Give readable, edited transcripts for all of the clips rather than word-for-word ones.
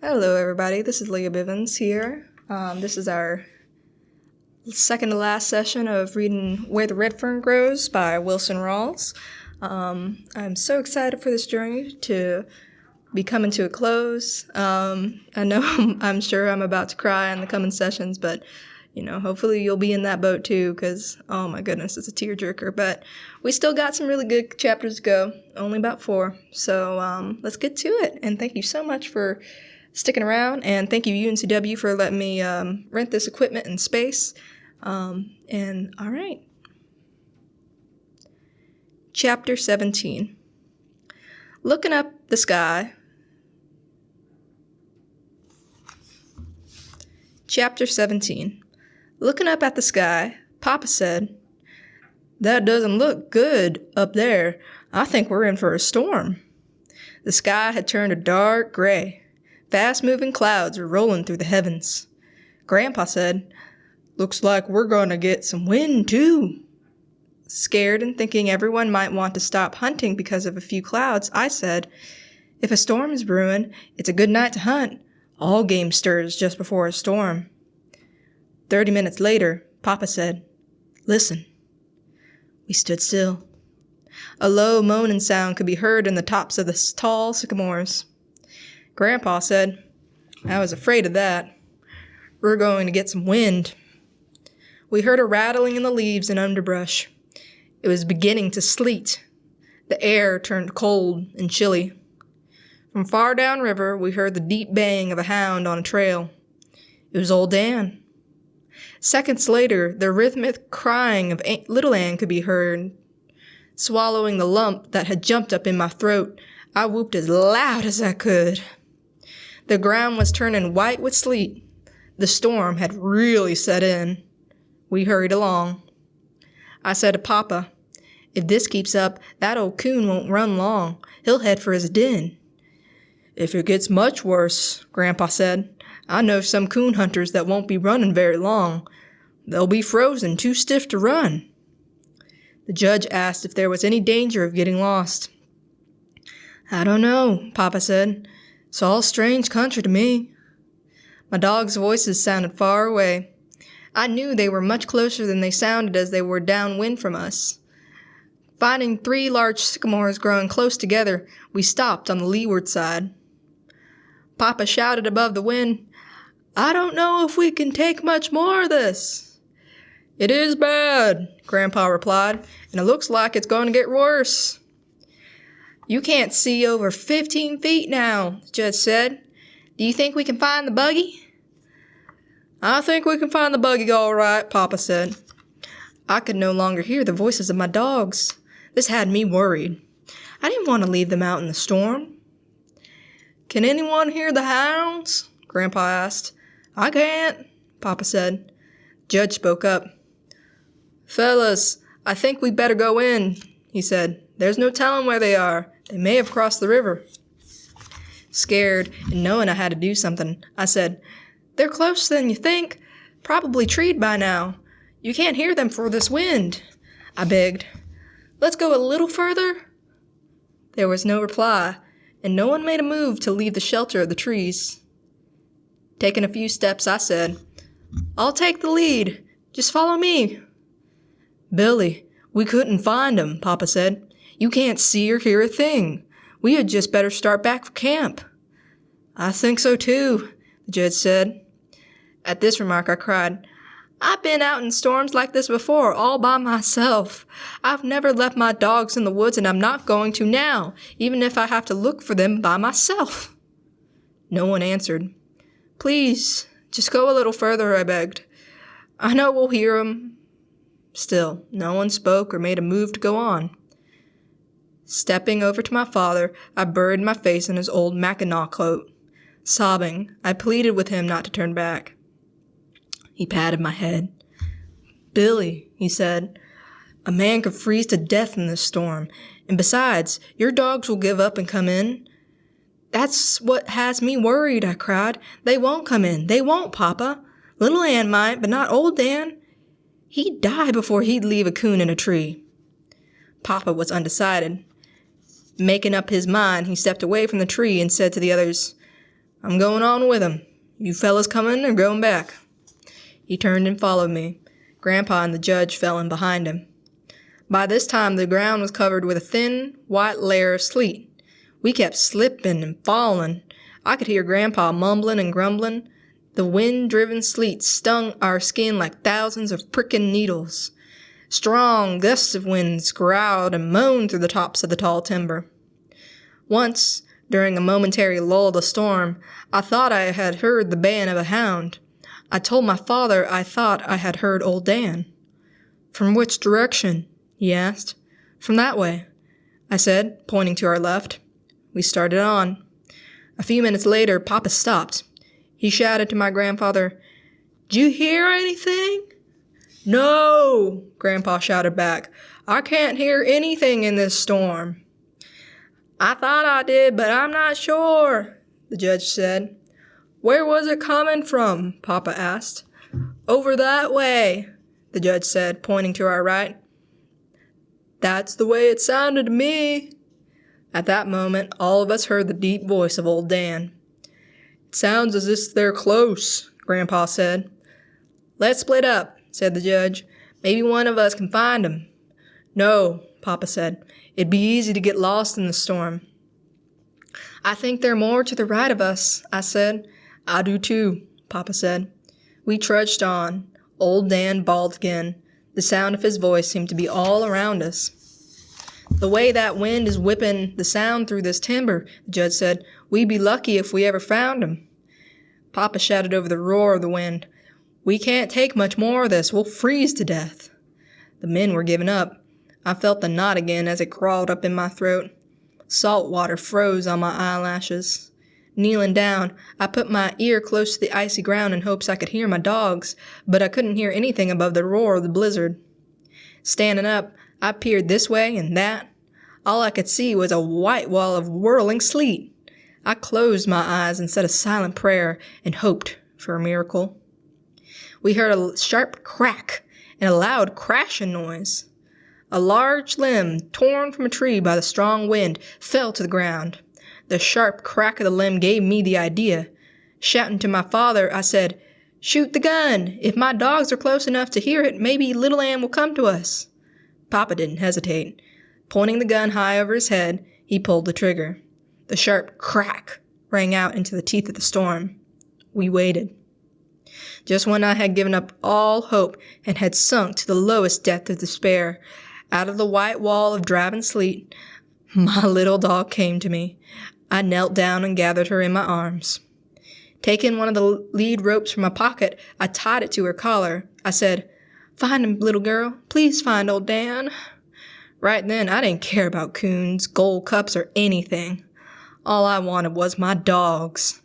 Hello everybody, this is Leah Bivens here. This is our second to last session of reading Where the Red Fern Grows by Wilson Rawls. I'm so excited for this journey to be coming to a close. I know I'm sure I'm about to cry in the coming sessions, but hopefully you'll be in that boat too, because oh my goodness, it's a tearjerker. But we still got some really good chapters to go, only about 4. So let's get to it, and thank you so much for sticking around, and thank you UNCW for letting me rent this equipment and space. And all right. Chapter 17. Looking up the sky. Chapter 17. Looking up at the sky, Papa said, "That doesn't look good up there. I think we're in for a storm." The sky had turned a dark gray. Fast-moving clouds were rolling through the heavens. Grandpa said, "Looks like we're going to get some wind, too." Scared and thinking everyone might want to stop hunting because of a few clouds, I said, "If a storm is brewing, it's a good night to hunt. All game stirs just before a storm." 30 minutes later, Papa said, "Listen." We stood still. A low moaning sound could be heard in the tops of the tall sycamores. Grandpa said, "I was afraid of that. We're going to get some wind." We heard a rattling in the leaves and underbrush. It was beginning to sleet. The air turned cold and chilly. From far downriver, we heard the deep baying of a hound on a trail. It was old Dan. Seconds later, the rhythmic crying of little Ann could be heard. Swallowing the lump that had jumped up in my throat, I whooped as loud as I could. The ground was turning white with sleet. The storm had really set in. We hurried along. I said to Papa, "If this keeps up, that old coon won't run long. He'll head for his den." "If it gets much worse," Grandpa said, "I know some coon hunters that won't be running very long. They'll be frozen, too stiff to run." The judge asked if there was any danger of getting lost. "I don't know," Papa said. "It's all strange country to me." My dogs' voices sounded far away. I knew they were much closer than they sounded as they were downwind from us. Finding 3 large sycamores growing close together, we stopped on the leeward side. Papa shouted above the wind, "I don't know if we can take much more of this." "It is bad," Grandpa replied, "and it looks like it's going to get worse." "You can't see over 15 feet now," the judge said. "Do you think we can find the buggy?" "I think we can find the buggy all right," Papa said. I could no longer hear the voices of my dogs. This had me worried. I didn't want to leave them out in the storm. "Can anyone hear the hounds?" Grandpa asked. "I can't," Papa said. The judge spoke up. "Fellas, I think we'd better go in," he said. "There's no telling where they are. They may have crossed the river." Scared and knowing I had to do something, I said, "They're closer than you think. Probably treed by now. You can't hear them for this wind." I begged, "Let's go a little further." There was no reply, and no one made a move to leave the shelter of the trees. Taking a few steps, I said, "I'll take the lead. Just follow me." "Billy, we couldn't find 'em," Papa said. "You can't see or hear a thing. We had just better start back for camp." "I think so too," the judge said. At this remark, I cried, "I've been out in storms like this before, all by myself. I've never left my dogs in the woods, and I'm not going to now, even if I have to look for them by myself." No one answered. "Please, just go a little further," I begged. "I know we'll hear 'em." Still, no one spoke or made a move to go on. Stepping over to my father, I buried my face in his old Mackinaw coat. Sobbing, I pleaded with him not to turn back. He patted my head. "Billy," he said, "a man could freeze to death in this storm, and besides, your dogs will give up and come in." "That's what has me worried," I cried. "They won't come in. They won't, Papa. Little Ann might, but not old Dan. He'd die before he'd leave a coon in a tree." Papa was undecided. Making up his mind, he stepped away from the tree and said to the others, I'm going on with him. You fellas coming or going back?" He turned and followed me. Grandpa and the judge fell in behind him. By this time, the ground was covered with a thin, white layer of sleet. We kept slipping and falling. I could hear Grandpa mumbling and grumbling. The wind-driven sleet stung our skin like thousands of pricking needles. Strong gusts of wind growled and moaned through the tops of the tall timber. Once, during a momentary lull of the storm, I thought I had heard the baying of a hound. I told my father I thought I had heard old Dan. "From which direction?" he asked. "From that way," I said, pointing to our left. We started on. A few minutes later, Papa stopped. He shouted to my grandfather, "Did you hear anything?" "No," Grandpa shouted back. "I can't hear anything in this storm." "I thought I did, but I'm not sure," the judge said. "Where was it coming from?" Papa asked. "Over that way," the judge said, pointing to our right. "That's the way it sounded to me." At that moment, all of us heard the deep voice of old Dan. "It sounds as if they're close," Grandpa said. "Let's split up," said the judge. "Maybe one of us can find 'em." "No," Papa said. "It'd be easy to get lost in the storm." "I think they're more to the right of us," I said. "I do too," Papa said. We trudged on. Old Dan bawled again. The sound of his voice seemed to be all around us. "The way that wind is whipping the sound through this timber," the judge said, "we'd be lucky if we ever found 'em." Papa shouted over the roar of the wind, "We can't take much more of this. We'll freeze to death." The men were giving up. I felt the knot again as it crawled up in my throat. Salt water froze on my eyelashes. Kneeling down, I put my ear close to the icy ground in hopes I could hear my dogs, but I couldn't hear anything above the roar of the blizzard. Standing up, I peered this way and that. All I could see was a white wall of whirling sleet. I closed my eyes and said a silent prayer and hoped for a miracle. We heard a sharp crack and a loud crashing noise. A large limb, torn from a tree by the strong wind, fell to the ground. The sharp crack of the limb gave me the idea. Shouting to my father, I said, "Shoot the gun! If my dogs are close enough to hear it, maybe Little Ann will come to us." Papa didn't hesitate. Pointing the gun high over his head, he pulled the trigger. The sharp crack rang out into the teeth of the storm. We waited. Just when I had given up all hope and had sunk to the lowest depth of despair, out of the white wall of driving sleet, my little dog came to me. I knelt down and gathered her in my arms. Taking one of the lead ropes from my pocket, I tied it to her collar. I said, "Find him, little girl. Please find old Dan." Right then, I didn't care about coons, gold cups, or anything. All I wanted was my dogs.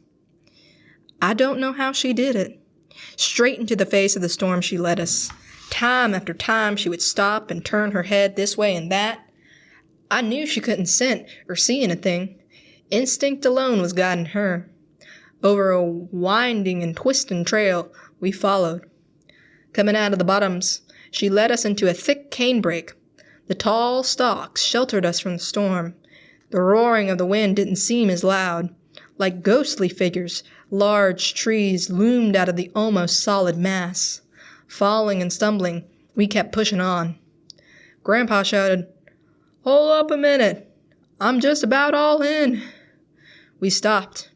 I don't know how she did it. Straight into the face of the storm she led us. Time after time she would stop and turn her head this way and that. I knew she couldn't scent or see anything. Instinct alone was guiding her. Over a winding and twisting trail, we followed. Coming out of the bottoms, she led us into a thick canebrake. The tall stalks sheltered us from the storm. The roaring of the wind didn't seem as loud. Like ghostly figures, large trees loomed out of the almost solid mass. Falling and stumbling, we kept pushing on. Grandpa shouted, "Hold up a minute. I'm just about all in." We stopped.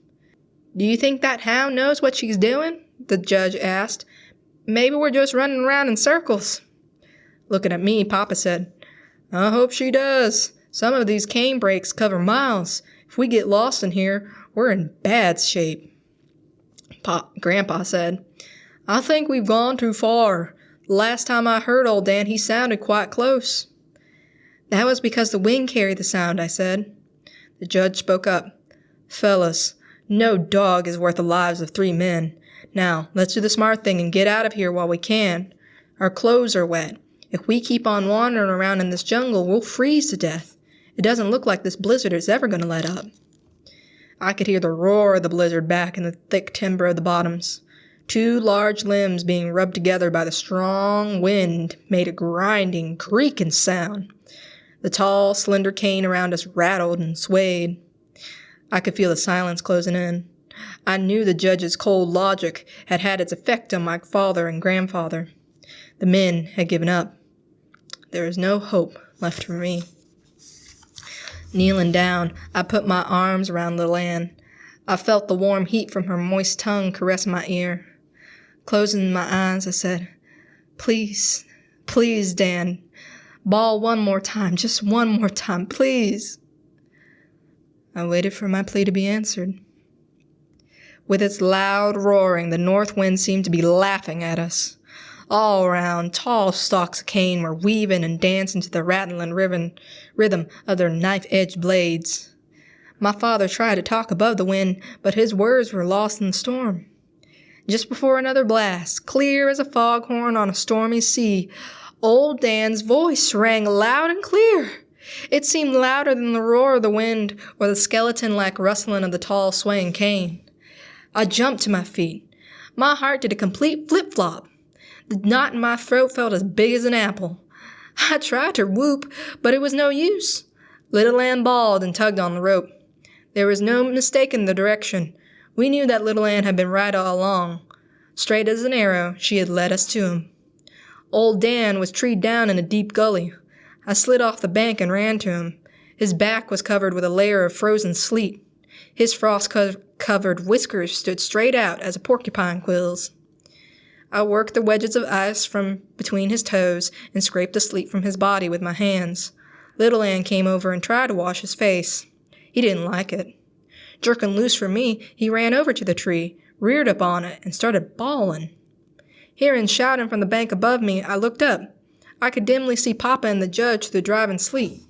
"Do you think that hound knows what she's doing?" the judge asked. "Maybe we're just running around in circles." Looking at me, Papa said, "I hope she does. Some of these cane brakes cover miles. If we get lost in here, we're in bad shape." Grandpa said, "I think we've gone too far. The last time I heard old Dan, he sounded quite close." "That was because the wind carried the sound," I said. The judge spoke up. "Fellas, no dog is worth the lives of 3 men. Now, let's do the smart thing and get out of here while we can. Our clothes are wet. If we keep on wandering around in this jungle, we'll freeze to death. It doesn't look like this blizzard is ever going to let up." I could hear the roar of the blizzard back in the thick timber of the bottoms. 2 large limbs being rubbed together by the strong wind made a grinding, creaking sound. The tall, slender cane around us rattled and swayed. I could feel the silence closing in. I knew the judge's cold logic had had its effect on my father and grandfather. The men had given up. There was no hope left for me. Kneeling down, I put my arms around Little Ann. I felt the warm heat from her moist tongue caress my ear. Closing my eyes, I said, "Please, please, Dan. Bawl one more time, just one more time, please." I waited for my plea to be answered. With its loud roaring, the north wind seemed to be laughing at us. All around, tall stalks of cane were weaving and dancing to the rattling rhythm of their knife-edged blades. My father tried to talk above the wind, but his words were lost in the storm. Just before another blast, clear as a foghorn on a stormy sea, old Dan's voice rang loud and clear. It seemed louder than the roar of the wind or the skeleton-like rustling of the tall swaying cane. I jumped to my feet. My heart did a complete flip-flop. The knot in my throat felt as big as an apple. I tried to whoop, but it was no use. Little Ann bawled and tugged on the rope. There was no mistaking the direction. We knew that Little Ann had been right all along. Straight as an arrow, she had led us to him. Old Dan was treed down in a deep gully. I slid off the bank and ran to him. His back was covered with a layer of frozen sleet. His frost-covered whiskers stood straight out as a porcupine quills. I worked the wedges of ice from between his toes and scraped the sleet from his body with my hands. Little Ann came over and tried to wash his face. He didn't like it. Jerking loose from me, he ran over to the tree, reared up on it, and started bawling. Hearing shouting from the bank above me, I looked up. I could dimly see Papa and the judge through the driving sleet.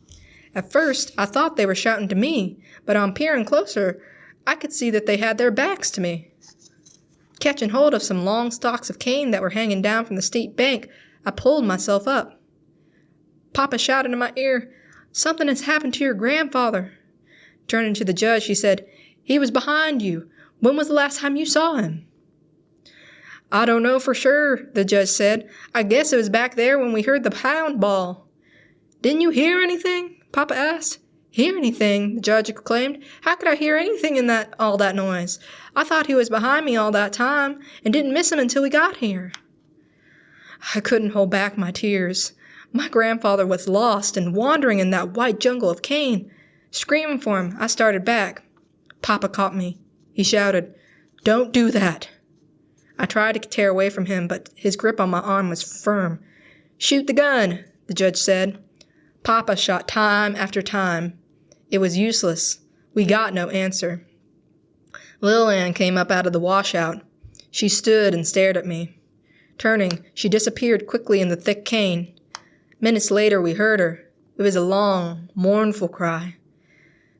At first, I thought they were shouting to me, but on peering closer, I could see that they had their backs to me. Catching hold of some long stalks of cane that were hanging down from the steep bank, I pulled myself up. Papa shouted in my ear, "Something has happened to your grandfather." Turning to the judge, he said, "He was behind you. When was the last time you saw him?" "I don't know for sure," the judge said. "I guess it was back there when we heard the hound bawl." "Didn't you hear anything?" Papa asked. "Hear anything?" the judge exclaimed. "How could I hear anything in all that noise? I thought he was behind me all that time and didn't miss him until we got here." I couldn't hold back my tears. My grandfather was lost and wandering in that white jungle of cane. Screaming for him, I started back. Papa caught me. He shouted, "Don't do that." I tried to tear away from him, but his grip on my arm was firm. "Shoot the gun," the judge said. Papa shot time after time. It was useless. We got no answer. Lil Ann came up out of the washout. She stood and stared at me. Turning, she disappeared quickly in the thick cane. Minutes later, we heard her. It was a long, mournful cry.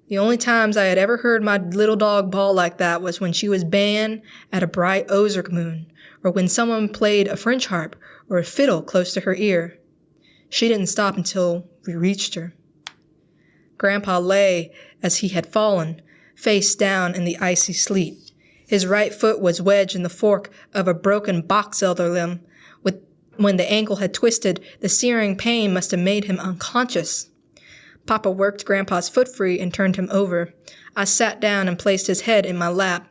The only times I had ever heard my little dog bawl like that was when she was baying at a bright ozark moon, or when someone played a French harp or a fiddle close to her ear. She didn't stop until we reached her. Grandpa lay as he had fallen, face down in the icy sleet. His right foot was wedged in the fork of a broken box elder limb. When the ankle had twisted, the searing pain must have made him unconscious. Papa worked Grandpa's foot free and turned him over. I sat down and placed his head in my lap.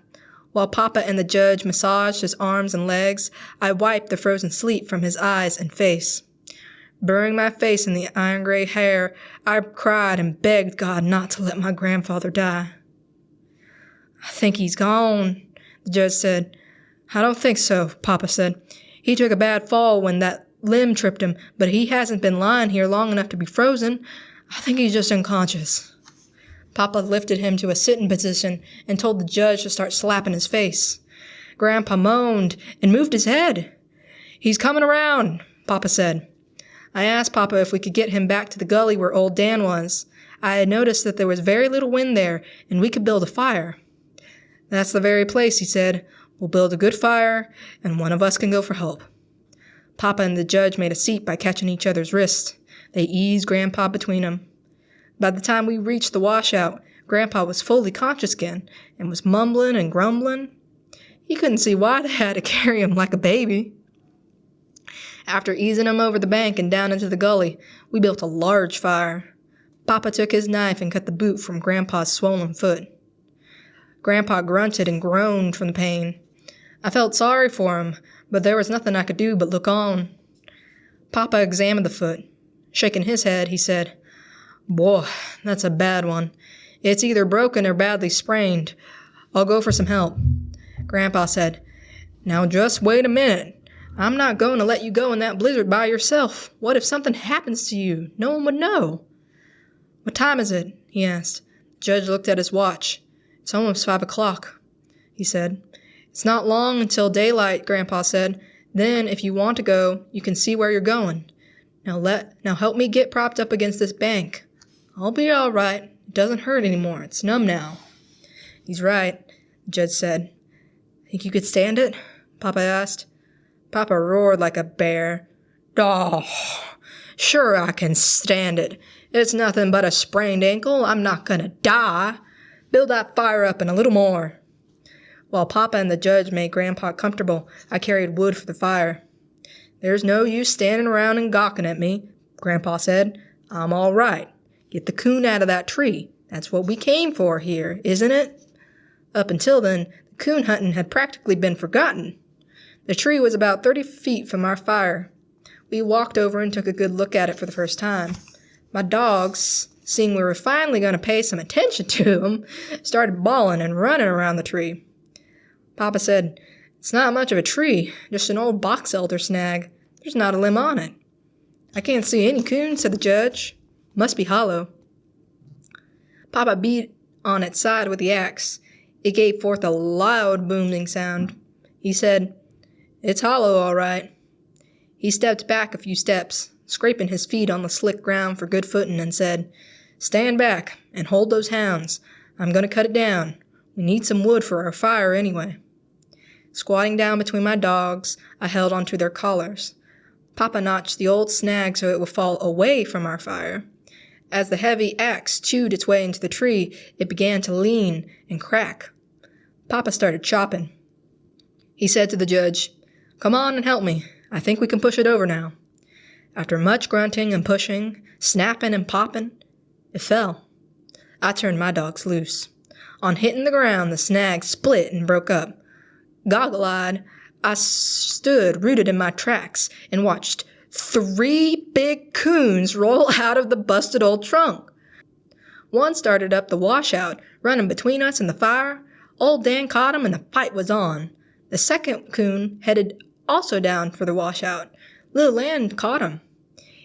While Papa and the judge massaged his arms and legs, I wiped the frozen sleep from his eyes and face. Burying my face in the iron-gray hair, I cried and begged God not to let my grandfather die. "I think he's gone," the judge said. "I don't think so," Papa said. "He took a bad fall when that limb tripped him, but he hasn't been lying here long enough to be frozen. I think he's just unconscious." Papa lifted him to a sitting position and told the judge to start slapping his face. Grandpa moaned and moved his head. "He's coming around," Papa said. I asked Papa if we could get him back to the gully where old Dan was. I had noticed that there was very little wind there, and we could build a fire. "That's the very place," he said. "We'll build a good fire, and one of us can go for help." Papa and the judge made a seat by catching each other's wrists. They eased Grandpa between them. By the time we reached the washout, Grandpa was fully conscious again, and was mumbling and grumbling. He couldn't see why they had to carry him like a baby. After easing him over the bank and down into the gully, we built a large fire. Papa took his knife and cut the boot from Grandpa's swollen foot. Grandpa grunted and groaned from the pain. I felt sorry for him, but there was nothing I could do but look on. Papa examined the foot. Shaking his head, he said, "Boy, that's a bad one. It's either broken or badly sprained. I'll go for some help." Grandpa said, "Now just wait a minute. I'm not going to let you go in that blizzard by yourself. What if something happens to you? No one would know." "What time is it?" he asked. The judge looked at his watch. "It's almost 5 o'clock, he said. "It's not long until daylight," Grandpa said. "Then, if you want to go, you can see where you're going. Now help me get propped up against this bank. I'll be all right. It doesn't hurt anymore. It's numb now." "He's right," the judge said. "Think you could stand it?" Papa asked. Papa roared like a bear. "Oh, sure I can stand it. It's nothing but a sprained ankle. I'm not going to die. Build that fire up and a little more." While Papa and the judge made Grandpa comfortable, I carried wood for the fire. "There's no use standing around and gawking at me," Grandpa said. "I'm all right. Get the coon out of that tree. That's what we came for here, isn't it?" Up until then, the coon hunting had practically been forgotten. The tree was about 30 feet from our fire. We walked over and took a good look at it for the first time. My dogs, seeing we were finally going to pay some attention to them, started bawling and running around the tree. Papa said, "It's not much of a tree, just an old box elder snag. There's not a limb on it." "I can't see any coon," said the judge. "Must be hollow." Papa beat on its side with the axe. It gave forth a loud booming sound. He said, "It's hollow, all right." He stepped back a few steps, scraping his feet on the slick ground for good footing, and said, "Stand back and hold those hounds. I'm going to cut it down. We need some wood for our fire anyway." Squatting down between my dogs, I held onto their collars. Papa notched the old snag so it would fall away from our fire. As the heavy axe chewed its way into the tree, it began to lean and crack. Papa started chopping. He said to the judge, "Come on and help me. I think we can push it over now." After much grunting and pushing, snapping and popping, it fell. I turned my dogs loose. On hitting the ground, the snag split and broke up. Goggle-eyed, I stood rooted in my tracks and watched 3 big coons roll out of the busted old trunk. One started up the washout, running between us and the fire. Old Dan caught him and the fight was on. The second coon headed also down for the washout. Little Ann caught him.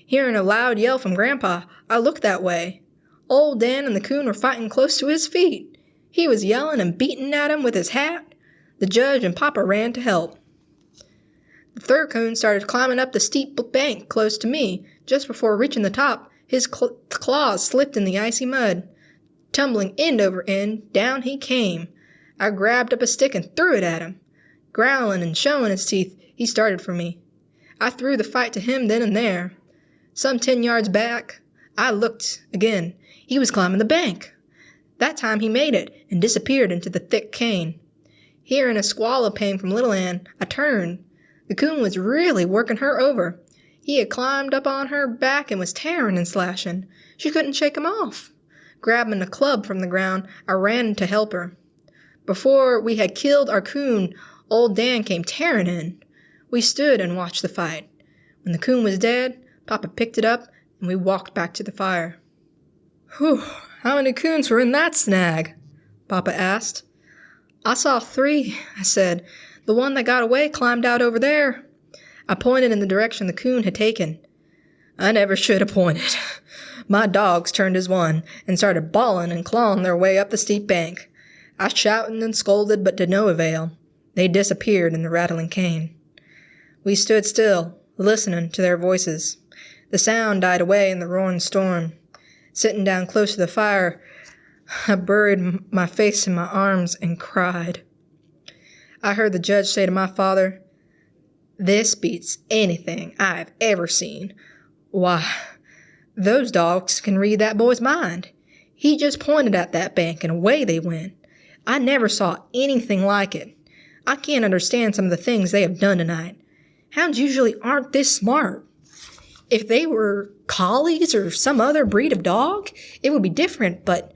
Hearing a loud yell from Grandpa, I looked that way. Old Dan and the coon were fighting close to his feet. He was yelling and beating at him with his hat. The judge and Papa ran to help. The third coon started climbing up the steep bank close to me. Just before reaching the top, his claws slipped in the icy mud. Tumbling end over end, down he came. I grabbed up a stick and threw it at him. Growling and showing his teeth, he started for me. I threw the fight to him then and there. Some 10 yards back, I looked again. He was climbing the bank. That time he made it and disappeared into the thick cane. Hearing a squall of pain from Little Ann, I turned. The coon was really working her over. He had climbed up on her back and was tearing and slashing. She couldn't shake him off. Grabbing a club from the ground, I ran to help her. Before we had killed our coon, old Dan came tearing in. We stood and watched the fight. When the coon was dead, Papa picked it up and we walked back to the fire. "Whew, how many coons were in that snag?" Papa asked. "I saw 3, I said. "The one that got away climbed out over there." I pointed in the direction the coon had taken. I never should have pointed. My dogs turned as one and started bawling and clawing their way up the steep bank. I shouted and scolded, but to no avail. They disappeared in the rattling cane. We stood still, listening to their voices. The sound died away in the roaring storm. Sitting down close to the fire, I buried my face in my arms and cried. I heard the judge say to my father, "This beats anything I've ever seen. Why, those dogs can read that boy's mind. He just pointed at that bank and away they went. I never saw anything like it. I can't understand some of the things they have done tonight. Hounds usually aren't this smart. If they were collies or some other breed of dog, it would be different, but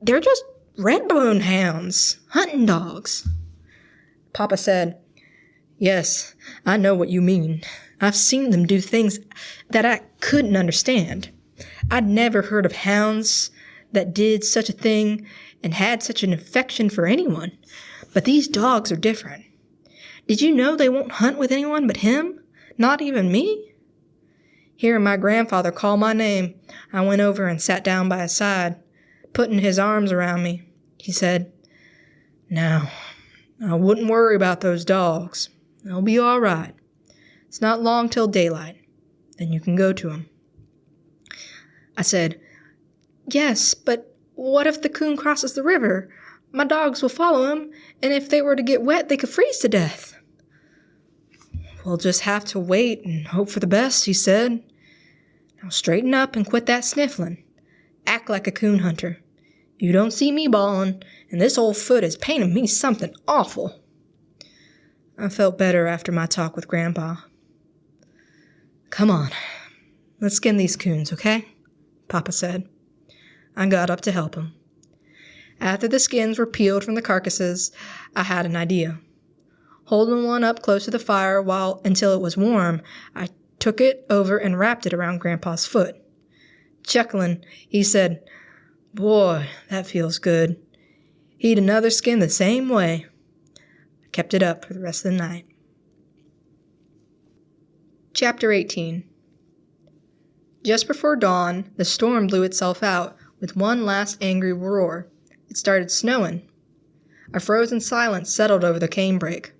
they're just red-bone hounds, hunting dogs. Papa said, "Yes, I know what you mean. I've seen them do things that I couldn't understand. I'd never heard of hounds that did such a thing and had such an affection for anyone. But these dogs are different. Did you know they won't hunt with anyone but him? Not even me?" Hearing my grandfather call my name, I went over and sat down by his side, putting his arms around me. He said, "Now, I wouldn't worry about those dogs. They'll be all right. It's not long till daylight. Then you can go to them." I said, "Yes, but what if the coon crosses the river? My dogs will follow him, and if they were to get wet, they could freeze to death." "We'll just have to wait and hope for the best," he said. "Now straighten up and quit that sniffling. Act like a coon hunter. You don't see me bawling, and this old foot is paining me something awful." I felt better after my talk with Grandpa. "Come on, let's skin these coons, okay?" Papa said. I got up to help him. After the skins were peeled from the carcasses, I had an idea. Holding one up close to the fire until it was warm, I took it over and wrapped it around Grandpa's foot. Chuckling, he said, "Boy, that feels good. He'd another skin the same way." I kept it up for the rest of the night. Chapter 18. Just before dawn, the storm blew itself out with one last angry roar. It started snowing. A frozen silence settled over the canebrake.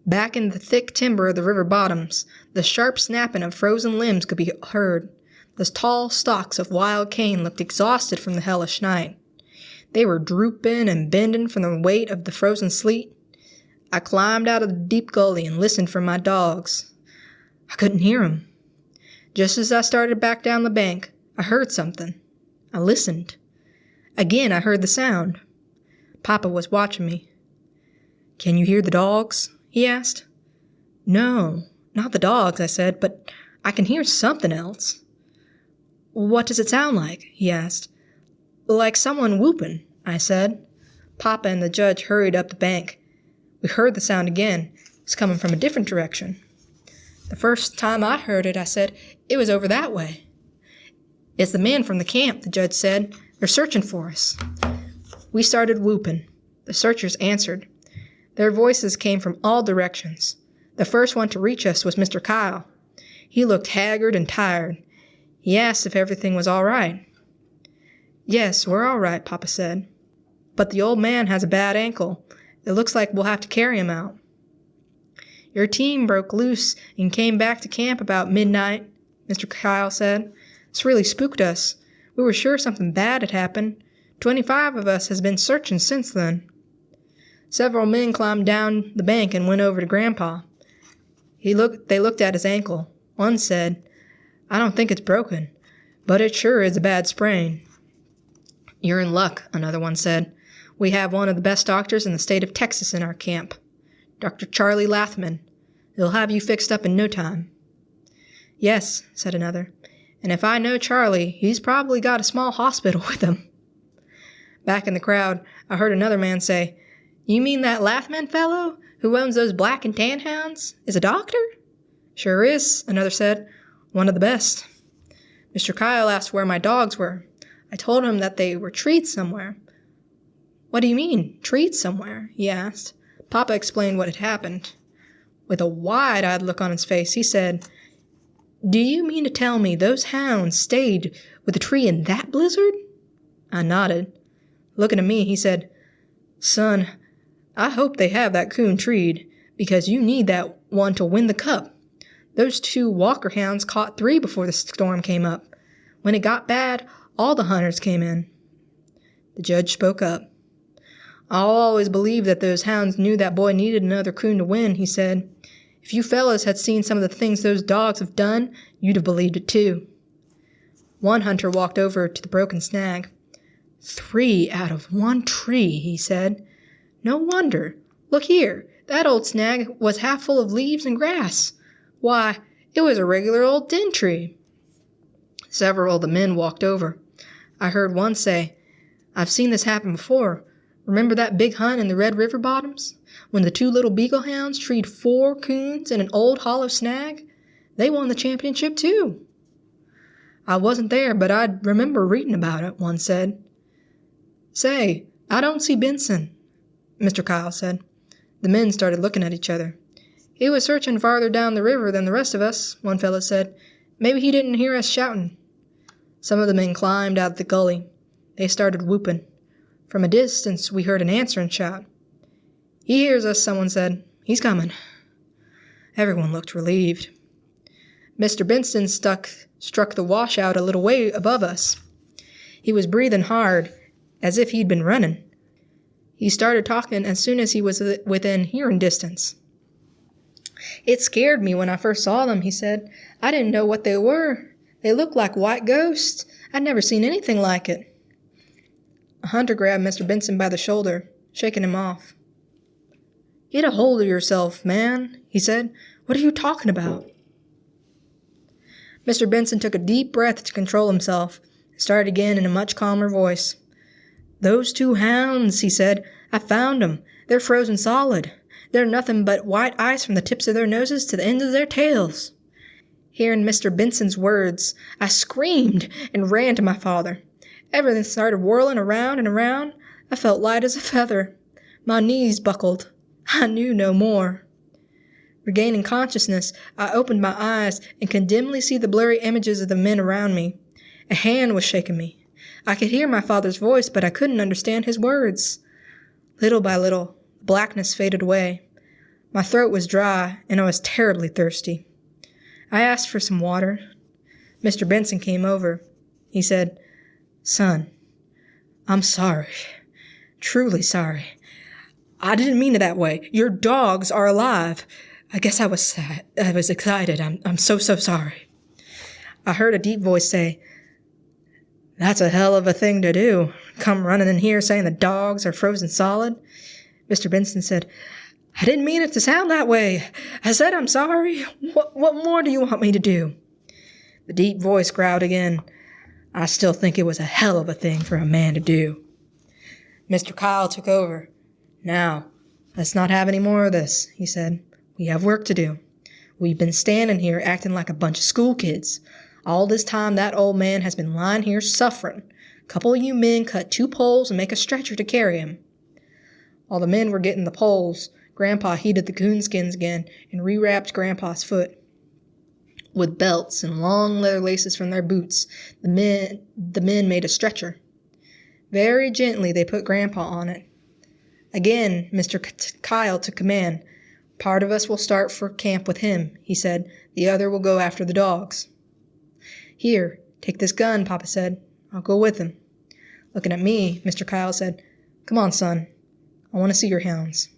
Back in the thick timber of the river bottoms, the sharp snapping of frozen limbs could be heard. The tall stalks of wild cane looked exhausted from the hellish night. They were drooping and bending from the weight of the frozen sleet. I climbed out of the deep gully and listened for my dogs. I couldn't hear them. Just as I started back down the bank, I heard something. I listened. Again, I heard the sound. Papa was watching me. "Can you hear the dogs?" he asked. "No, not the dogs," I said, "but I can hear something else." "What does it sound like?" he asked. "Like someone whooping," I said. Papa and the judge hurried up the bank. We heard the sound again. It was coming from a different direction. "The first time I heard it," I said, "it was over that way." "It's the men from the camp," the judge said. "They're searching for us." We started whooping. The searchers answered. Their voices came from all directions. The first one to reach us was Mr. Kyle. He looked haggard and tired. He asked if everything was all right. "Yes, we're all right," Papa said. "But the old man has a bad ankle. It looks like we'll have to carry him out." "Your team broke loose and came back to camp about midnight," Mr. Kyle said. "It's really spooked us. We were sure something bad had happened. 25 of us has been searching since then." Several men climbed down the bank and went over to Grandpa. They looked at his ankle. One said, "I don't think it's broken, but it sure is a bad sprain." "You're in luck," another one said. "We have one of the best doctors in the state of Texas in our camp, Dr. Charlie Lathman. He'll have you fixed up in no time." "Yes," said another, "and if I know Charlie, he's probably got a small hospital with him." Back in the crowd, I heard another man say, "You mean that Lathman fellow who owns those black and tan hounds is a doctor?" "Sure is," another said. "One of the best." Mr. Kyle asked where my dogs were. I told him that they were treed somewhere. "What do you mean, treed somewhere?" he asked. Papa explained what had happened. With a wide-eyed look on his face, he said, "Do you mean to tell me those hounds stayed with the tree in that blizzard?" I nodded. Looking at me, he said, "Son, I hope they have that coon treed, because you need that one to win the cup. Those 2 Walker hounds caught 3 before the storm came up. When it got bad, all the hunters came in." The judge spoke up. "I always believed that those hounds knew that boy needed another coon to win," he said. "If you fellas had seen some of the things those dogs have done, you'd have believed it too." One hunter walked over to the broken snag. 3 out of 1 tree, he said. "No wonder. Look here, that old snag was half full of leaves and grass. Why, it was a regular old den tree." Several of the men walked over. I heard one say, I've seen this happen before. Remember that big hunt in the Red River bottoms? When the 2 little beagle hounds treed 4 coons and an old hollow snag? They won the championship too. I wasn't there, but I remember reading about it, one said. Say, I don't see Benson, Mr. Kyle said. The men started looking at each other. He was searching farther down the river than the rest of us, one fellow said. Maybe he didn't hear us shouting. Some of the men climbed out of the gully. They started whooping. From a distance, we heard an answering shout. He hears us, someone said. He's coming. Everyone looked relieved. Mr. Benson struck the washout a little way above us. He was breathing hard, as if he'd been running. He started talking as soon as he was within hearing distance. It scared me when I first saw them, he said. I didn't know what they were. They looked like white ghosts. I'd never seen anything like it. A hunter grabbed Mr. Benson by the shoulder, shaking him off. Get a hold of yourself, man, he said. What are you talking about? Mr. Benson took a deep breath to control himself and started again in a much calmer voice. Those 2 hounds, he said. I found them. They're frozen solid. They're nothing but white ice from the tips of their noses to the ends of their tails. Hearing Mr. Benson's words, I screamed and ran to my father. Everything started whirling around and around. I felt light as a feather. My knees buckled. I knew no more. Regaining consciousness, I opened my eyes and could dimly see the blurry images of the men around me. A hand was shaking me. I could hear my father's voice, but I couldn't understand his words. Little by little, the blackness faded away. My throat was dry, and I was terribly thirsty. I asked for some water. Mr. Benson came over. He said, Son, I'm sorry. Truly sorry. I didn't mean it that way. Your dogs are alive. I guess I was sad. I was excited. I'm so sorry. I heard a deep voice say, That's a hell of a thing to do. Come running in here saying the dogs are frozen solid. Mr. Benson said, I didn't mean it to sound that way. I said I'm sorry. What more do you want me to do? The deep voice growled again. I still think it was a hell of a thing for a man to do. Mr. Kyle took over. Now, let's not have any more of this, he said. We have work to do. We've been standing here acting like a bunch of school kids. All this time that old man has been lying here suffering. A couple of you men cut 2 poles and make a stretcher to carry him. While the men were getting the poles, Grandpa heated the coonskins again and rewrapped Grandpa's foot. With belts and long leather laces from their boots, the men made a stretcher. Very gently they put Grandpa on it. Again, Mr. Kyle took command. Part of us will start for camp with him, he said. The other will go after the dogs. Here, take this gun, Papa said. I'll go with him. Looking at me, Mr. Kyle said, Come on, son. I want to see your hounds.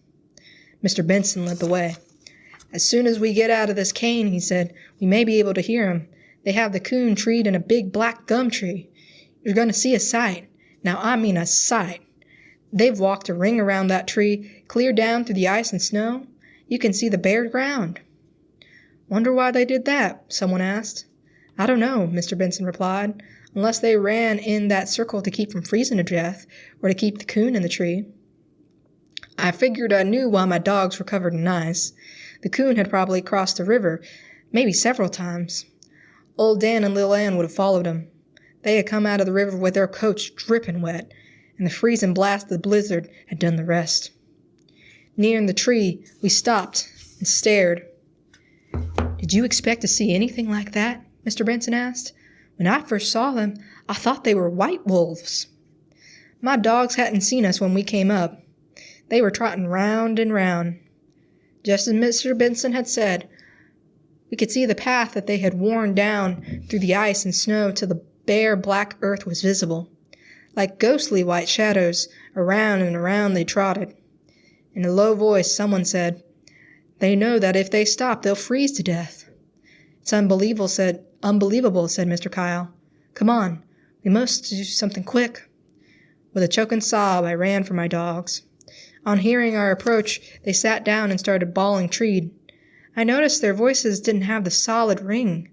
Mr. Benson led the way. As soon as we get out of this cane, he said, we may be able to hear them. They have the coon treed in a big black gum tree. You're going to see a sight. Now, I mean a sight. They've walked a ring around that tree, clear down through the ice and snow. You can see the bare ground. Wonder why they did that, someone asked. I don't know, Mr. Benson replied, unless they ran in that circle to keep from freezing to death or to keep the coon in the tree. I figured I knew why my dogs were covered in ice. The coon had probably crossed the river, maybe several times. Old Dan and Lil Ann would have followed him. They had come out of the river with their coats dripping wet, and the freezing blast of the blizzard had done the rest. Nearing the tree, we stopped and stared. Did you expect to see anything like that? Mr. Benson asked. When I first saw them, I thought they were white wolves. My dogs hadn't seen us when we came up. They were trotting round and round. Just as Mr. Benson had said, we could see the path that they had worn down through the ice and snow till the bare black earth was visible. Like ghostly white shadows, around and around they trotted. In a low voice, someone said, They know that if they stop, they'll freeze to death. It's unbelievable, said Mr. Kyle. Come on, we must do something quick. With a choking sob, I ran for my dogs. On hearing our approach, they sat down and started bawling treed. I noticed their voices didn't have the solid ring.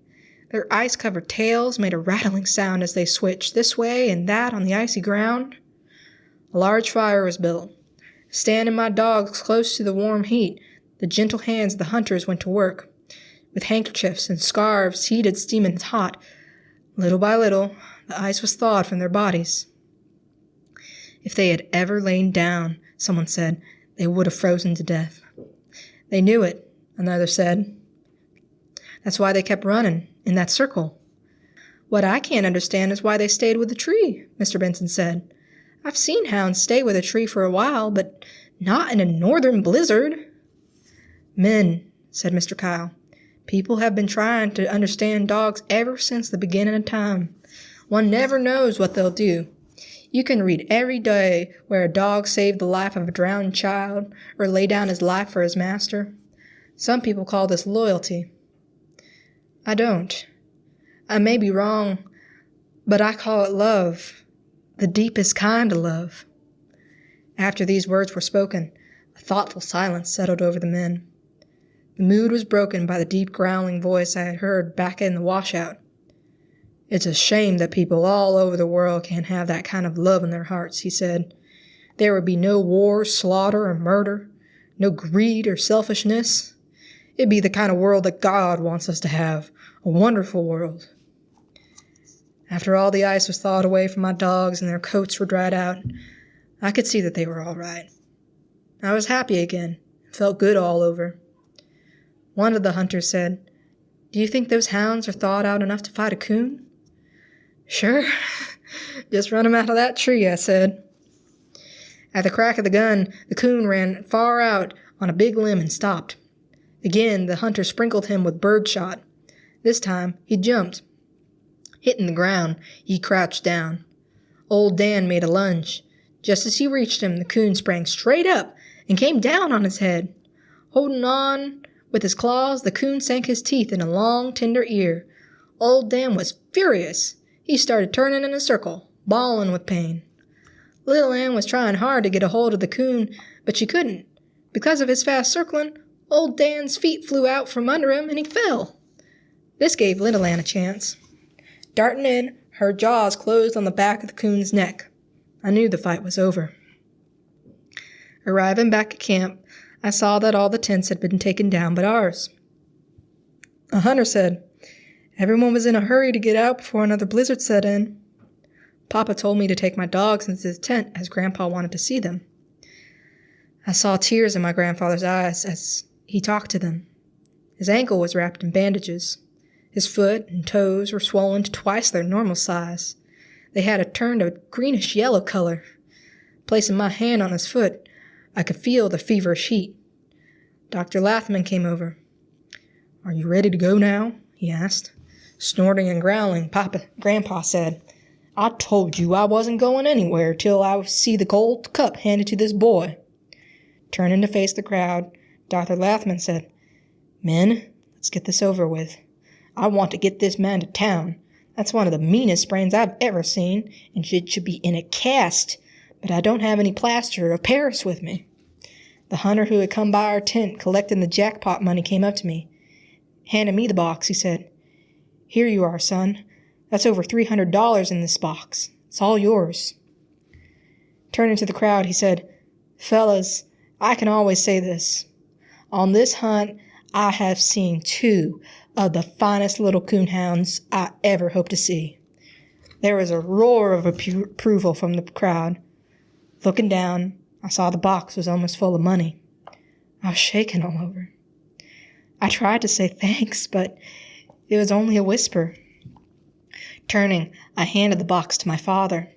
Their ice-covered tails made a rattling sound as they switched this way and that on the icy ground. A large fire was built. Standing my dogs close to the warm heat, the gentle hands of the hunters went to work. With handkerchiefs and scarves heated steaming hot, little by little, the ice was thawed from their bodies. If they had ever lain down, someone said, they would have frozen to death. They knew it, another said. That's why they kept running, in that circle. What I can't understand is why they stayed with the tree, Mr. Benson said. I've seen hounds stay with a tree for a while, but not in a northern blizzard. Men, said Mr. Kyle. People have been trying to understand dogs ever since the beginning of time. One never knows what they'll do. You can read every day where a dog saved the life of a drowned child or lay down his life for his master. Some people call this loyalty. I don't. I may be wrong, but I call it love, the deepest kind of love. After these words were spoken, a thoughtful silence settled over the men. The mood was broken by the deep growling voice I had heard back in the washout. It's a shame that people all over the world can't have that kind of love in their hearts, he said. There would be no war, slaughter, or murder, no greed or selfishness. It'd be the kind of world that God wants us to have, a wonderful world. After all the ice was thawed away from my dogs and their coats were dried out, I could see that they were all right. I was happy again, felt good all over. One of the hunters said, Do you think those hounds are thawed out enough to fight a coon? Sure. Just run 'em out of that tree, I said. At the crack of the gun, the coon ran far out on a big limb and stopped. Again, the hunter sprinkled him with birdshot. This time, he jumped. Hitting the ground, he crouched down. Old Dan made a lunge. Just as he reached him, the coon sprang straight up and came down on his head. Holding on with his claws, the coon sank his teeth in a long, tender ear. Old Dan was furious. He started turning in a circle, bawling with pain. Little Ann was trying hard to get a hold of the coon, but she couldn't. Because of his fast circling, old Dan's feet flew out from under him and he fell. This gave Little Ann a chance. Darting in, her jaws closed on the back of the coon's neck. I knew the fight was over. Arriving back at camp, I saw that all the tents had been taken down but ours. A hunter said, Everyone was in a hurry to get out before another blizzard set in. Papa told me to take my dogs into his tent as Grandpa wanted to see them. I saw tears in my grandfather's eyes as he talked to them. His ankle was wrapped in bandages. His foot and toes were swollen to twice their normal size. They had turned a greenish-yellow color. Placing my hand on his foot, I could feel the feverish heat. Dr. Lathman came over. Are you ready to go now? He asked. Snorting and growling, Grandpa said, I told you I wasn't going anywhere till I see the gold cup handed to this boy. Turning to face the crowd, Dr. Lathman said, Men, let's get this over with. I want to get this man to town. That's one of the meanest sprains I've ever seen, and it should be in a cast, but I don't have any plaster of Paris with me. The hunter who had come by our tent collecting the jackpot money came up to me. Handed me the box, he said. Here you are, son. That's over $300 in this box. It's all yours. Turning to the crowd, he said, Fellas, I can always say this. On this hunt, I have seen 2 of the finest little coonhounds I ever hope to see. There was a roar of approval from the crowd. Looking down, I saw the box was almost full of money. I was shaking all over. I tried to say thanks, but it was only a whisper. Turning, I handed the box to my father.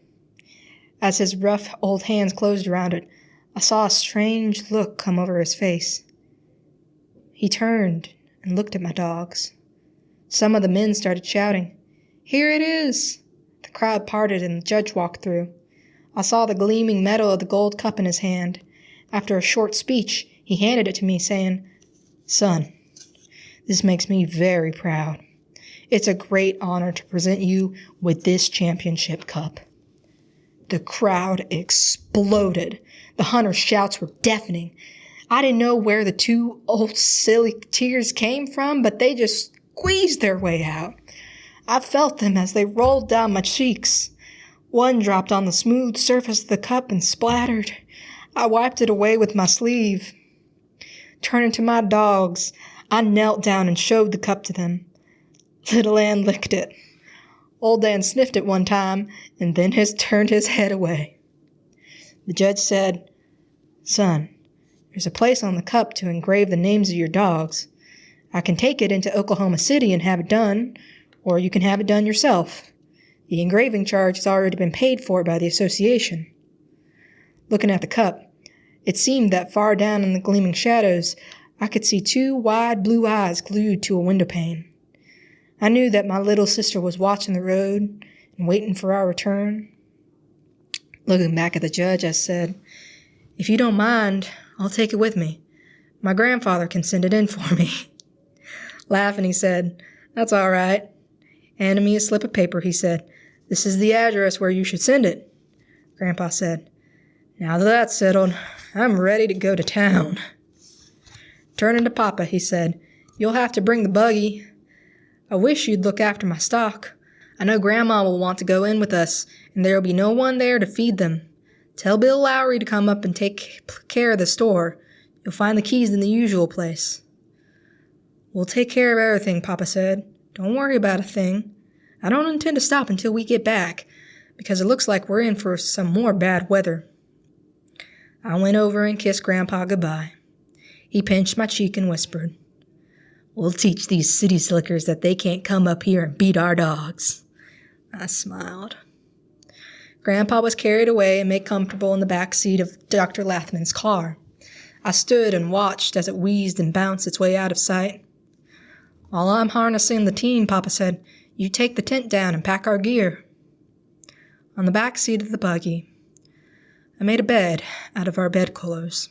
As his rough old hands closed around it, I saw a strange look come over his face. He turned and looked at my dogs. Some of the men started shouting, Here it is! The crowd parted and the judge walked through. I saw the gleaming metal of the gold cup in his hand. After a short speech, he handed it to me, saying, Son, this makes me very proud. It's a great honor to present you with this championship cup. The crowd exploded. The hunter's shouts were deafening. I didn't know where the 2 old silly tears came from, but they just squeezed their way out. I felt them as they rolled down my cheeks. One dropped on the smooth surface of the cup and splattered. I wiped it away with my sleeve. Turning to my dogs, I knelt down and showed the cup to them. Little Ann licked it. Old Dan sniffed it one time and then turned his head away. The judge said, "Son, there's a place on the cup to engrave the names of your dogs. I can take it into Oklahoma City and have it done, or you can have it done yourself. The engraving charge has already been paid for by the association." Looking at the cup, it seemed that far down in the gleaming shadows, I could see two wide blue eyes glued to a window pane. I knew that my little sister was watching the road and waiting for our return. Looking back at the judge, I said, "If you don't mind, I'll take it with me. My grandfather can send it in for me." Laughing, he said, "That's all right." Handing me a slip of paper, he said, "This is the address where you should send it." Grandpa said, "Now that that's settled, I'm ready to go to town." Turning to Papa, he said, "You'll have to bring the buggy. I wish you'd look after my stock. I know Grandma will want to go in with us, and there'll be no one there to feed them. Tell Bill Lowry to come up and take care of the store. You'll find the keys in the usual place." "We'll take care of everything," Papa said. "Don't worry about a thing. I don't intend to stop until we get back, because it looks like we're in for some more bad weather." I went over and kissed Grandpa goodbye. He pinched my cheek and whispered, "We'll teach these city slickers that they can't come up here and beat our dogs." I smiled. Grandpa was carried away and made comfortable in the back seat of Dr. Lathman's car. I stood and watched as it wheezed and bounced its way out of sight. "While I'm harnessing the team," Papa said, "you take the tent down and pack our gear." On the back seat of the buggy, I made a bed out of our bedclothes.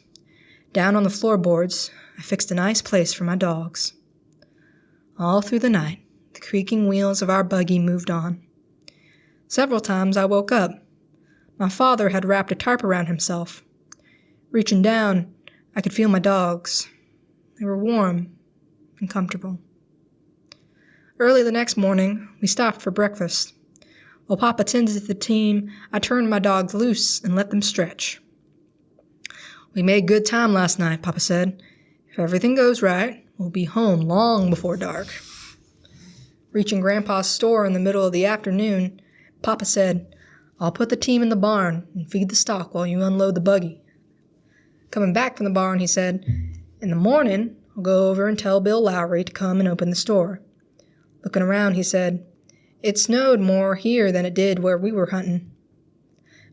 Down on the floorboards, I fixed a nice place for my dogs. All through the night, the creaking wheels of our buggy moved on. Several times I woke up. My father had wrapped a tarp around himself. Reaching down, I could feel my dogs. They were warm and comfortable. Early the next morning, we stopped for breakfast. While Papa tended to the team, I turned my dogs loose and let them stretch. "We made good time last night," Papa said. "If everything goes right, we'll be home long before dark." Reaching Grandpa's store in the middle of the afternoon, Papa said, "I'll put the team in the barn and feed the stock while you unload the buggy." Coming back from the barn, he said, "In the morning, I'll go over and tell Bill Lowry to come and open the store." Looking around, he said, "It snowed more here than it did where we were hunting."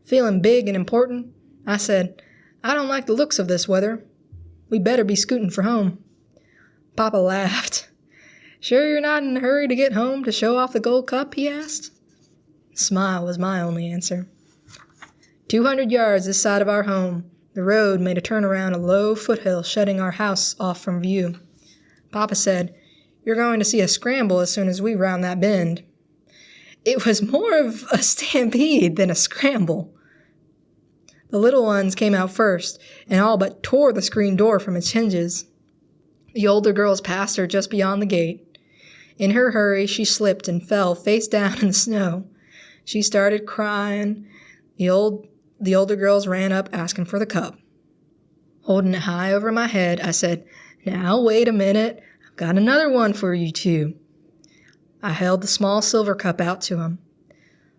Feeling big and important, I said, "I don't like the looks of this weather. We better be scooting for home." Papa laughed. "Sure you're not in a hurry to get home to show off the gold cup?" he asked. A smile was my only answer. 200 yards this side of our home, the road made a turn around a low foothill shutting our house off from view. Papa said, "You're going to see a scramble as soon as we round that bend." It was more of a stampede than a scramble. The little ones came out first and all but tore the screen door from its hinges. The older girls passed her just beyond the gate. In her hurry, she slipped and fell face down in the snow. She started crying. The older girls ran up asking for the cup. Holding it high over my head, I said, "Now wait a minute. I've got another one for you two." I held the small silver cup out to them.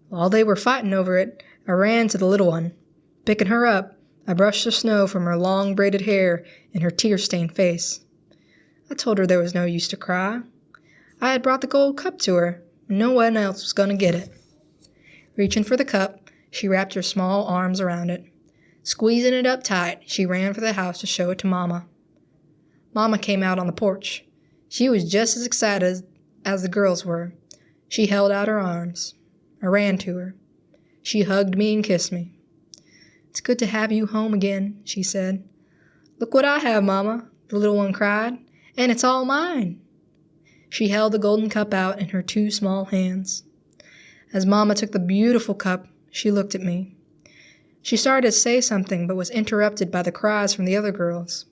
While they were fighting over it, I ran to the little one. Picking her up, I brushed the snow from her long braided hair and her tear-stained face. I told her there was no use to cry. I had brought the gold cup to her, and no one else was going to get it. Reaching for the cup, she wrapped her small arms around it. Squeezing it up tight, she ran for the house to show it to Mama. Mama came out on the porch. She was just as excited as the girls were. She held out her arms. I ran to her. She hugged me and kissed me. "It's good to have you home again," she said. "Look what I have, Mama," the little one cried, "and it's all mine." She held the golden cup out in her two small hands. As Mama took the beautiful cup, she looked at me. She started to say something, but was interrupted by the cries from the other girls.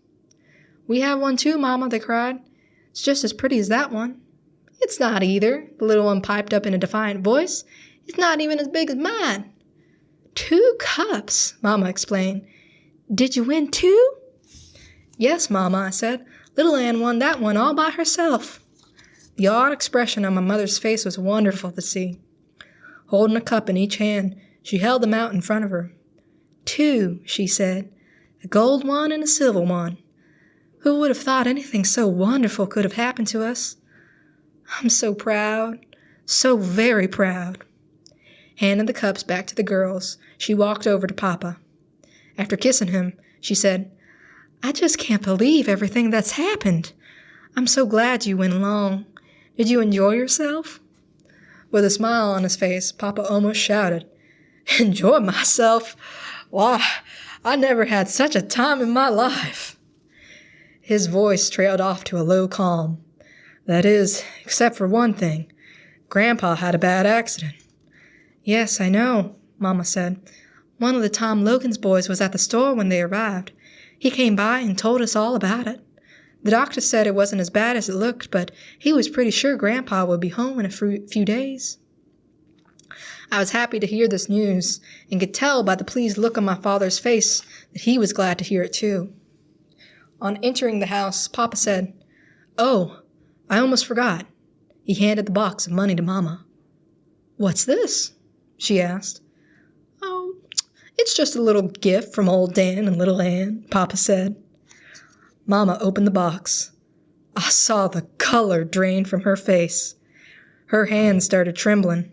"We have one too, Mama," they cried. "It's just as pretty as that one." "It's not either," the little one piped up in a defiant voice. "It's not even as big as mine." 2 cups, Mama explained. Did you win 2? Yes, Mama, I said. Little Ann won that one all by herself. The odd expression on my mother's face was wonderful to see. Holding a cup in each hand, she held them out in front of her. 2, she said. A gold one and a silver one. Who would have thought anything so wonderful could have happened to us? I'm so proud, so very proud. Handing the cups back to the girls, she walked over to Papa. After kissing him, she said, I just can't believe everything that's happened. I'm so glad you went along. Did you enjoy yourself? With a smile on his face, Papa almost shouted, Enjoy myself? Why, I never had such a time in my life. His voice trailed off to a low calm. That is, except for one thing. Grandpa had a bad accident. Yes, I know, Mama said. One of the Tom Logan's boys was at the store when they arrived. He came by and told us all about it. The doctor said it wasn't as bad as it looked, but he was pretty sure Grandpa would be home in a few days. I was happy to hear this news, and could tell by the pleased look on my father's face that he was glad to hear it too. On entering the house, Papa said, Oh, I almost forgot. He handed the box of money to Mama. What's this? She asked. Oh, it's just a little gift from old Dan and little Ann, Papa said. Mama opened the box. I saw the color drain from her face. Her hands started trembling.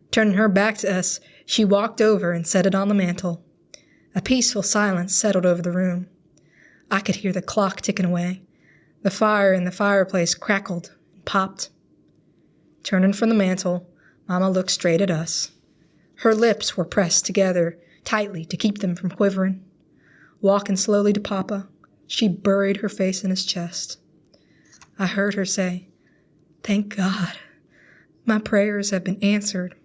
Turning her back to us, she walked over and set it on the mantel. A peaceful silence settled over the room. I could hear the clock ticking away. The fire in the fireplace crackled and popped. Turning from the mantel, Mama looked straight at us. Her lips were pressed together tightly to keep them from quivering. Walking slowly to Papa, she buried her face in his chest. I heard her say, Thank God. My prayers have been answered.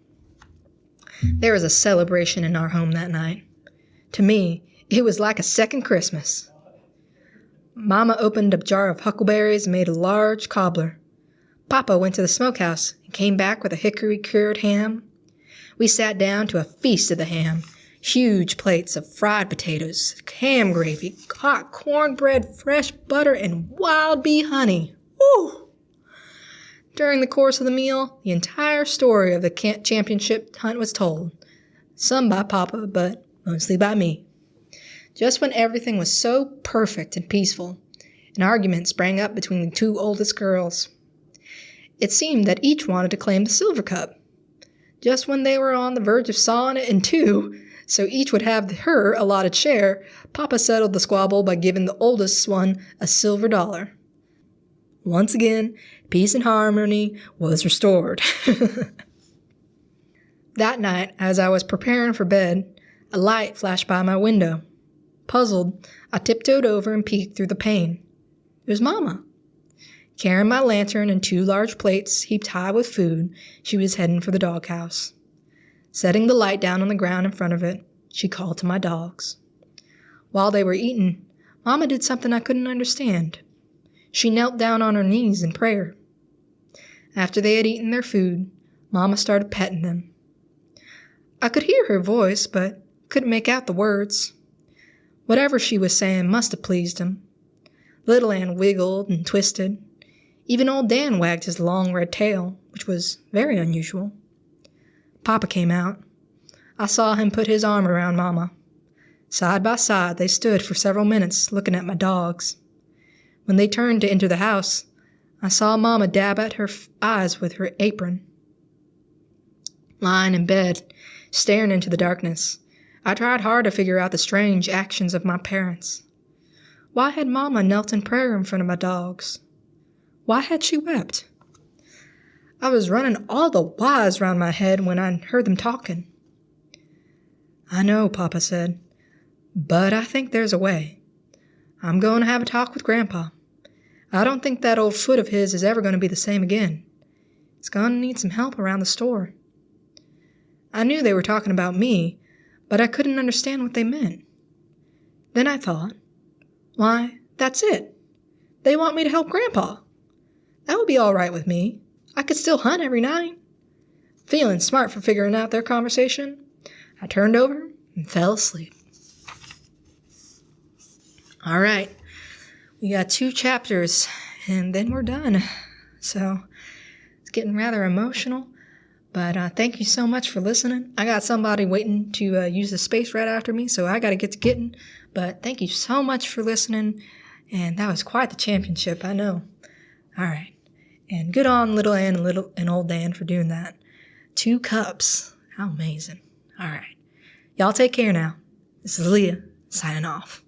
There was a celebration in our home that night. To me, it was like a second Christmas. Mama opened a jar of huckleberries and made a large cobbler. Papa went to the smokehouse and came back with a hickory-cured ham. We sat down to a feast of the ham. Huge plates of fried potatoes, ham gravy, hot cornbread, fresh butter, and wild bee honey. Woo! During the course of the meal, the entire story of the championship hunt was told. Some by Papa, but mostly by me. Just when everything was so perfect and peaceful, an argument sprang up between the 2 oldest girls. It seemed that each wanted to claim the silver cup. Just when they were on the verge of sawing it in 2, so each would have her allotted share, Papa settled the squabble by giving the oldest one a silver $1. Once again, peace and harmony was restored. That night, as I was preparing for bed, a light flashed by my window. Puzzled, I tiptoed over and peeked through the pane. It was Mama. Carrying my lantern and 2 large plates heaped high with food, she was heading for the doghouse. Setting the light down on the ground in front of it, she called to my dogs. While they were eating, Mama did something I couldn't understand. She knelt down on her knees in prayer. After they had eaten their food, Mama started petting them. I could hear her voice, but couldn't make out the words. Whatever she was saying must have pleased him. Little Ann wiggled and twisted. Even old Dan wagged his long red tail, which was very unusual. Papa came out. I saw him put his arm around Mama. Side by side, they stood for several minutes looking at my dogs. When they turned to enter the house, I saw Mama dab at her eyes with her apron. Lying in bed, staring into the darkness, I tried hard to figure out the strange actions of my parents. Why had Mama knelt in prayer in front of my dogs? Why had she wept? I was running all the whys round my head when I heard them talking. I know, Papa said, but I think there's a way. I'm going to have a talk with Grandpa. I don't think that old foot of his is ever going to be the same again. He's going to need some help around the store. I knew they were talking about me, but I couldn't understand what they meant. Then I thought, why, that's it. They want me to help Grandpa. That would be all right with me. I could still hunt every night. Feeling smart for figuring out their conversation, I turned over and fell asleep. All right. We got 2 chapters, and then we're done. So it's getting rather emotional. But thank you so much for listening. I got somebody waiting to use the space right after me, so I got to get to getting. But thank you so much for listening. And that was quite the championship, I know. All right. And good on little Ann and old Dan for doing that. 2 cups. How amazing. All right. Y'all take care now. This is Leah signing off.